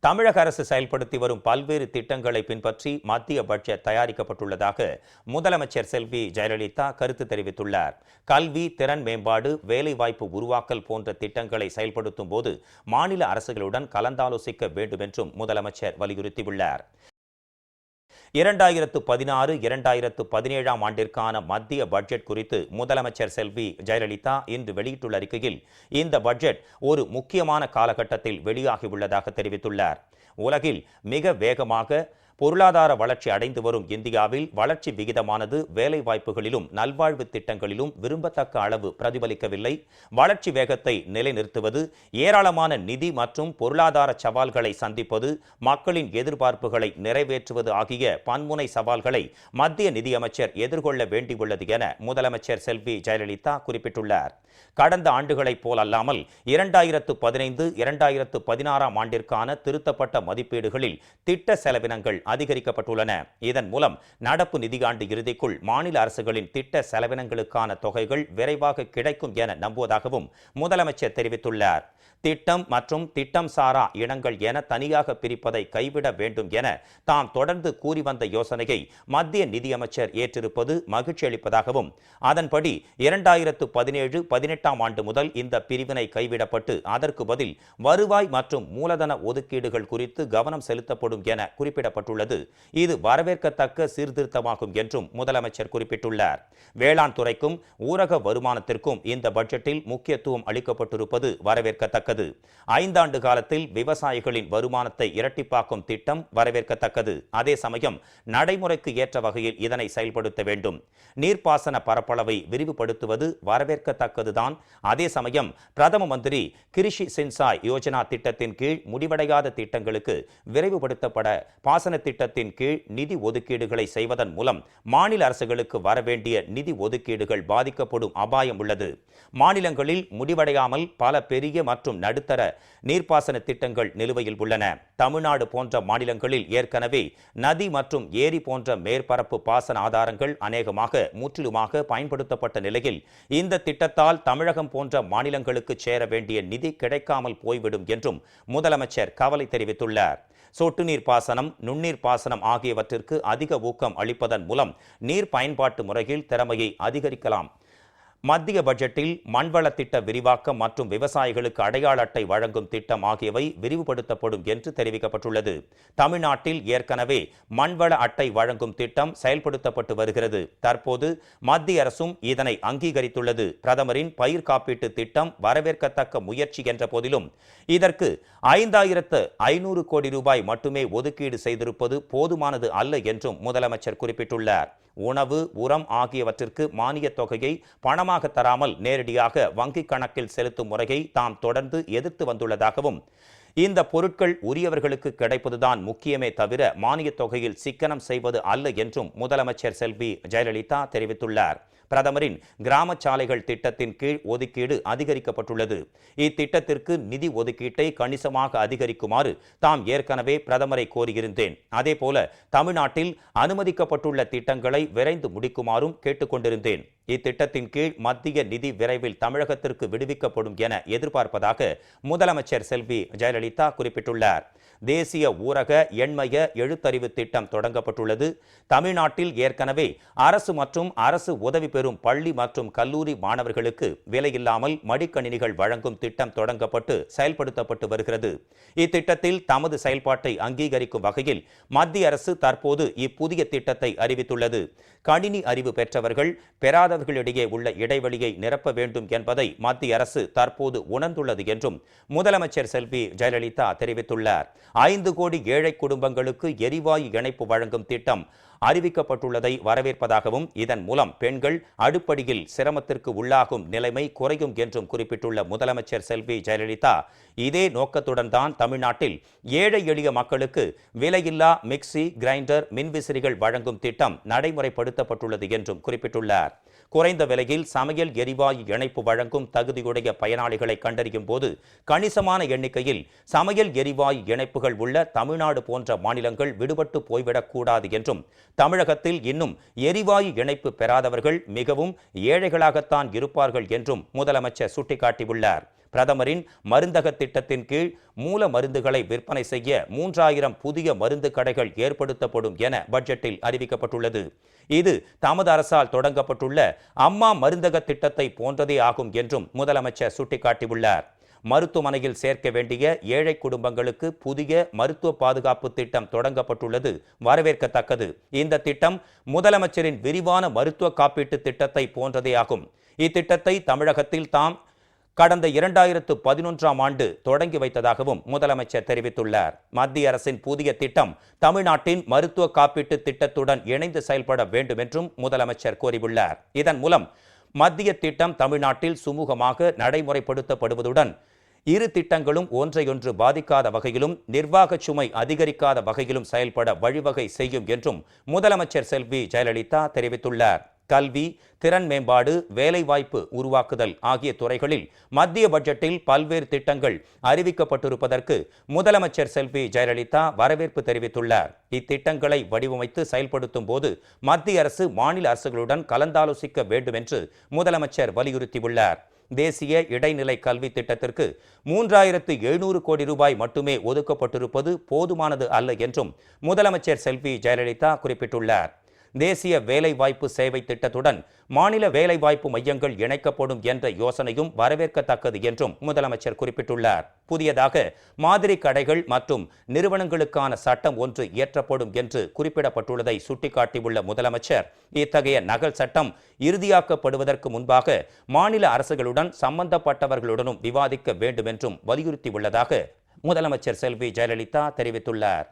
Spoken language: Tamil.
தமிழக அரசு செயல்படுத்தி வரும் பல்வேறு திட்டங்களை பின்பற்றி மத்திய பட்ஜெட் தயாரிக்கப்பட்டுள்ளதாக முதலமைச்சர் செல்வி ஜெயலலிதா கருத்து தெரிவித்துள்ளார். கல்வி, திறன் மேம்பாடு, வேலைவாய்ப்பு உருவாக்கல் போன்ற திட்டங்களை செயல்படுத்தும் போது மாநில அரசுகளுடன் கலந்தாலோசிக்க வேண்டும் என்றும் முதலமைச்சர் வலியுறுத்தியுள்ளார். 2016-2017 ஆண்டிற்கான மத்திய பட்ஜெட் குறித்து முதலமைச்சர் செல்வி ஜெயலலிதா இன்று வெளியிட்டுள்ள அறிக்கையில் இந்த பட்ஜெட் ஒரு முக்கியமான காலகட்டத்தில் வெளியாகியுள்ளதாக தெரிவித்துள்ளார். உலகில் மிக வேகமாக பொருளாதார வளர்ச்சி அடைந்து வரும் இந்தியாவில் வளர்ச்சி விகிதமானது வேலைவாய்ப்புகளிலும் நல்வாழ்வு திட்டங்களிலும் விரும்பத்தக்க அளவு பிரதிபலிக்கவில்லை. வளர்ச்சி வேகத்தை நிலைநிறுத்துவது, ஏராளமான நிதி மற்றும் பொருளாதார சவால்களை சந்திப்பது, மக்களின் எதிர்பார்ப்புகளை நிறைவேற்றுவது ஆகிய பன்முனை சவால்களை மத்திய நிதியமைச்சர் எதிர்கொள்ள வேண்டியுள்ளது என முதலமைச்சர் செல்வி ஜெயலலிதா குறிப்பிட்டுள்ளார். கடந்த ஆண்டுகளைப் போலல்லாமல் 2015-2016 ஆண்டிற்கான திருத்தப்பட்ட மதிப்பீடுகளில் திட்ட செலவினங்கள் அதிகரிக்கப்பட்டுள்ளன. இதன் மூலம் நடப்பு நிதியாண்டு இறுதிக்குள் மாநில அரசுகளின் திட்ட செலவினங்களுக்கான தொகைகள் விரைவாக கிடைக்கும் என நம்புவதாகவும் முதலமைச்சர் தெரிவித்துள்ளார். திட்டம் மற்றும் திட்டம் சாரா இனங்கள் என தனியாக பிரிப்பதை கைவிட வேண்டும் என தாம் தொடர்ந்து கூறி வந்த யோசனையை மத்திய நிதியமைச்சர் ஏற்றிருப்பது மகிழ்ச்சி அளிப்பதாகவும், அதன்படி 2017-18 ஆண்டு முதல் இந்த பிரிவினை கைவிடப்பட்டு அதற்கு பதில் வருவாய் மற்றும் மூலதன ஒதுக்கீடுகள் குறித்து கவனம் செலுத்தப்படும் என குறிப்பிடப்பட்டுள்ளது. இது வரவேற்கத்தக்க சீர்திருத்தமாகும் என்றும் முதலமைச்சர் குறிப்பிட்டுள்ளார். வேளாண் துறைக்கும் ஊரக வருமானத்திற்கும் இந்த பட்ஜெட்டில் முக்கியத்துவம் அளிக்கப்பட்டிருப்பது வரவேற்கத்தக்கது. 5 ஆண்டு காலத்தில் விவசாயிகளின் வருமானத்தை இரட்டிப்பாக்கும் திட்டம் வரவேற்கத்தக்கது. அதே சமயம் நடைமுறைக்கு ஏற்ற வகையில் இதனை செயல்படுத்த வேண்டும். நீர்ப்பாசன பரப்பளவை விரிவுபடுத்துவது வரவேற்கத்தக்கதுதான். அதே சமயம் பிரதம மந்திரி கிருஷி சின்சாய் யோஜனா திட்டத்தின் கீழ் முடிவடையாத திட்டங்களுக்கு விரைவுபடுத்தப்பட பாசன திட்டத்தின் கீழ் நிதி ஒதுக்கீடுகளை செய்வதன் மூலம் மாநில அரசுகளுக்கு வரவேண்டிய நிதி ஒதுக்கீடுகள் பாதிக்கப்படும் அபாயம் உள்ளது. மாநிலங்களில் முடிவடையாமல் பல பெரிய மற்றும் நடுத்தர நீர்ப்பாசன திட்டங்கள் நிலுவையில் உள்ளன. தமிழ்நாடு போன்ற மாநிலங்களில் ஏற்கனவே நதி மற்றும் ஏரி போன்ற மேற்பரப்பு பாசன ஆதாரங்கள் அநேகமாக முற்றிலுமாக பயன்படுத்தப்பட்ட நிலையில் இந்த திட்டத்தால் தமிழகம் போன்ற மாநிலங்களுக்கு சேர வேண்டிய நிதி கிடைக்காமல் போய்விடும் என்றும் முதலமைச்சர் கவலை தெரிவித்துள்ளார். சொட்டு நீர் பாசனம், நுண்ணீர் பாசனம் ஆகியவற்றிற்கு அதிக ஊக்கம் அளிப்பதன் மூலம் நீர் பயன்பாட்டு முறையில் திறமையை அதிகரிக்கலாம். மத்திய பட்ஜெட்டில் மண்வள திட்ட விரிவாக்கம் மற்றும் விவசாயிகளுக்கு அடையாள அட்டை வழங்கும் திட்டம் ஆகியவை விரிவுபடுத்தப்படும் என்று தெரிவிக்கப்பட்டுள்ளது. தமிழ்நாட்டில் ஏற்கனவே மண்வள அட்டை வழங்கும் திட்டம் செயல்படுத்தப்பட்டு வருகிறது. தற்போது மத்திய அரசும் இதனை அங்கீகரித்துள்ளது. பிரதமரின் பயிர் காப்பீட்டு திட்டம் வரவேற்கத்தக்க முயற்சி என்ற போதிலும் இதற்கு 5500 கோடி ரூபாய் மட்டுமே ஒதுக்கீடு செய்திருப்பது போதுமானது அல்ல என்றும் முதலமைச்சர் குறிப்பிட்டுள்ளார். உணவு, உரம் ஆகியவற்றிற்கு மானியத் தொகையை பணமாக தராமல் நேரடியாக வங்கிக் கணக்கில் செலுத்தும் முறையை தாம் தொடர்ந்து எதிர்த்து வந்துள்ளதாகவும், இந்த பொருட்கள் உரியவர்களுக்கு கிடைப்பதுதான் முக்கியமே தவிர மானியத் தொகையில் சிக்கனம் செய்வது அல்ல என்றும் முதலமைச்சர் செல்வி ஜெயலலிதா தெரிவித்துள்ளார். பிரதமரின் கிராம சாலைகள் திட்டத்தின் கீழ் ஒதுக்கீடு அதிகரிக்கப்பட்டுள்ளது. இத்திட்டத்திற்கு நிதி ஒதுக்கீட்டை கணிசமாக அதிகரிக்குமாறு தாம் ஏற்கனவே பிரதமரை கோரியிருந்தேன். அதேபோல தமிழ்நாட்டில் அனுமதிக்கப்பட்டுள்ள திட்டங்களை விரைந்து முடிக்குமாறும் கேட்டுக்கொண்டிருந்தேன். இத்திட்டத்தின் கீழ் மத்திய நிதி விரைவில் தமிழகத்திற்கு விடுவிக்கப்படும் என எதிர்பார்ப்பதாக முதலமைச்சர் செல்வி ஜெயலலிதா குறிப்பிட்டுள்ளார். தேசிய ஊரக எண்மய எழுத்தறிவு திட்டம் தொடங்கப்பட்டுள்ளது. தமிழ்நாட்டில் ஏற்கனவே அரசு மற்றும் அரசு உதவி பெறும் பள்ளி மற்றும் கல்லூரி மாணவர்களுக்கு விலையில்லாமல் மடிக்கணினிகள் வழங்கும் திட்டம் தொடங்கப்பட்டு செயல்படுத்தப்பட்டு வருகிறது. இத்திட்டத்தில் தமது செயல்பாட்டை அங்கீகரிக்கும் வகையில் மத்திய அரசு தற்போது இப்புதிய திட்டத்தை அறிவித்துள்ளது. கணினி அறிவு பெற்றவர்கள் பெறாதவர்களிடையே உள்ள இடைவெளியை நிரப்ப வேண்டும் என்பதை மத்திய அரசு தற்போது உணர்ந்துள்ளது என்றும் முதலமைச்சர் செல்வி ஜெயலலிதா தெரிவித்துள்ளார். 5 கோடி ஏழை குடும்பங்களுக்கு எரிவாயு இணைப்பு வழங்கும் திட்டம் அறிவிக்கப்பட்டுள்ளதை வரவேற்பதாகவும், இதன் மூலம் பெண்கள் அடுப்படியில் சிரமத்திற்கு உள்ளாகும் நிலைமை குறையும் என்றும் குறிப்பிட்டுள்ள முதலமைச்சர் செல்வி ஜெயலலிதா, இதே நோக்கத்துடன் தான் தமிழ்நாட்டில் ஏழை எளிய மக்களுக்கு விலையில்லா மிக்சி, கிரைண்டர், மின்விசிறிகள் வழங்கும் திட்டம் நடைமுறைப்படுத்தப்பட்டுள்ளது என்றும் குறிப்பிட்டுள்ளார். குறைந்த விலையில் சமையல் எரிவாயு இணைப்பு வழங்கும் தகுதியுடைய பயனாளிகளை கண்டறியும் போது கணிசமான எண்ணிக்கையில் சமையல் எரிவாயு இணைப்புகள் உள்ள தமிழ்நாடு போன்ற மாநிலங்கள் விடுபட்டு போய்விடக்கூடாது என்றும், தமிழகத்தில் இன்னும் எரிவாயு இணைப்பு பெறாதவர்கள் மிகவும் ஏழைகளாகத்தான் இருப்பார்கள் என்றும் முதலமைச்சர் சுட்டிக்காட்டியுள்ளார். பிரதமரின் மருந்தக திட்டத்தின் கீழ் மூல மருந்துகளை விற்பனை செய்ய 3000 புதிய மருந்து கடைகள் ஏற்படுத்தப்படும் என பட்ஜெட்டில் அறிவிக்கப்பட்டுள்ளது. இது தமது அரசால் தொடங்கப்பட்டுள்ள அம்மா மருந்தக திட்டத்தை போன்றதே ஆகும் என்றும் முதலமைச்சர் சுட்டிக்காட்டியுள்ளார். மருத்துவமனையில் சேர்க்க வேண்டிய ஏழை குடும்பங்களுக்கு புதிய மருத்துவ பாதுகாப்பு திட்டம் தொடங்கப்பட்டுள்ளது வரவேற்கத்தக்கது. இந்த திட்டம் முதலமைச்சரின் விரிவான மருத்துவ காப்பீட்டு திட்டத்தை போன்றதே ஆகும். இத்திட்டத்தை தமிழகத்தில் தாம் கடந்த 2011ஆம் ஆண்டு தொடங்கி வைத்ததாகவும் முதலமைச்சர் தெரிவித்துள்ளார். மத்திய அரசின் புதிய திட்டம் தமிழ்நாட்டின் மருத்துவ காப்பீட்டு திட்டத்துடன் இணைந்து செயல்பட வேண்டும் என்றும் முதலமைச்சர் கோரியுள்ளார். இதன் மூலம் மத்திய திட்டம் தமிழ்நாட்டில் சுமூகமாக நடைமுறைப்படுத்தப்படுவதுடன் இரு திட்டங்களும் ஒன்றையொன்று பாதிக்காத வகையிலும் நிர்வாக சுமை அதிகரிக்காத வகையிலும் செயல்பட வழிவகை செய்யும் என்றும் முதலமைச்சர் செல்வி ஜெயலலிதா தெரிவித்துள்ளார். கல்வி, திறன் மேம்பாடு, வேலைவாய்ப்பு உருவாக்குதல் ஆகிய துறைகளில் மத்திய பட்ஜெட்டில் பல்வேறு திட்டங்கள் அறிவிக்கப்பட்டிருப்பதற்கு முதலமைச்சர் செல்வி ஜெயலலிதா வரவேற்பு தெரிவித்துள்ளார். இத்திட்டங்களை வடிவமைத்து செயல்படுத்தும் போது மத்திய அரசு மாநில அரசுகளுடன் கலந்தாலோசிக்க வேண்டும் என்று முதலமைச்சர் வலியுறுத்தியுள்ளார். தேசிய இடைநிலை கல்வி திட்டத்திற்கு 3700 கோடி ரூபாய் மட்டுமே ஒதுக்கப்பட்டிருப்பது போதுமானது அல்ல என்றும் முதலமைச்சர் செல்வி ஜெயலலிதா குறிப்பிட்டுள்ளார். தேசிய வேலைவாய்ப்பு சேவை திட்டத்துடன் மாநில வேலைவாய்ப்பு மையங்கள் இணைக்கப்படும் என்ற யோசனையும் வரவேற்கத்தக்கது என்றும் முதலமைச்சர் குறிப்பிட்டுள்ளார். புதியதாக மாதிரி கடைகள் மற்றும் நிறுவனங்களுக்கான சட்டம் ஒன்று இயற்றப்படும் என்று குறிப்பிடப்பட்டுள்ளதை சுட்டிக்காட்டியுள்ள முதலமைச்சர், இத்தகைய நகல் சட்டம் இறுதியாக்கப்படுவதற்கு முன்பாக மாநில அரசுகளுடன் சம்பந்தப்பட்டவர்களுடனும் விவாதிக்க வேண்டும் என்றும் வலியுறுத்தியுள்ளதாக முதலமைச்சர் செல்வி ஜெயலலிதா தெரிவித்துள்ளார்.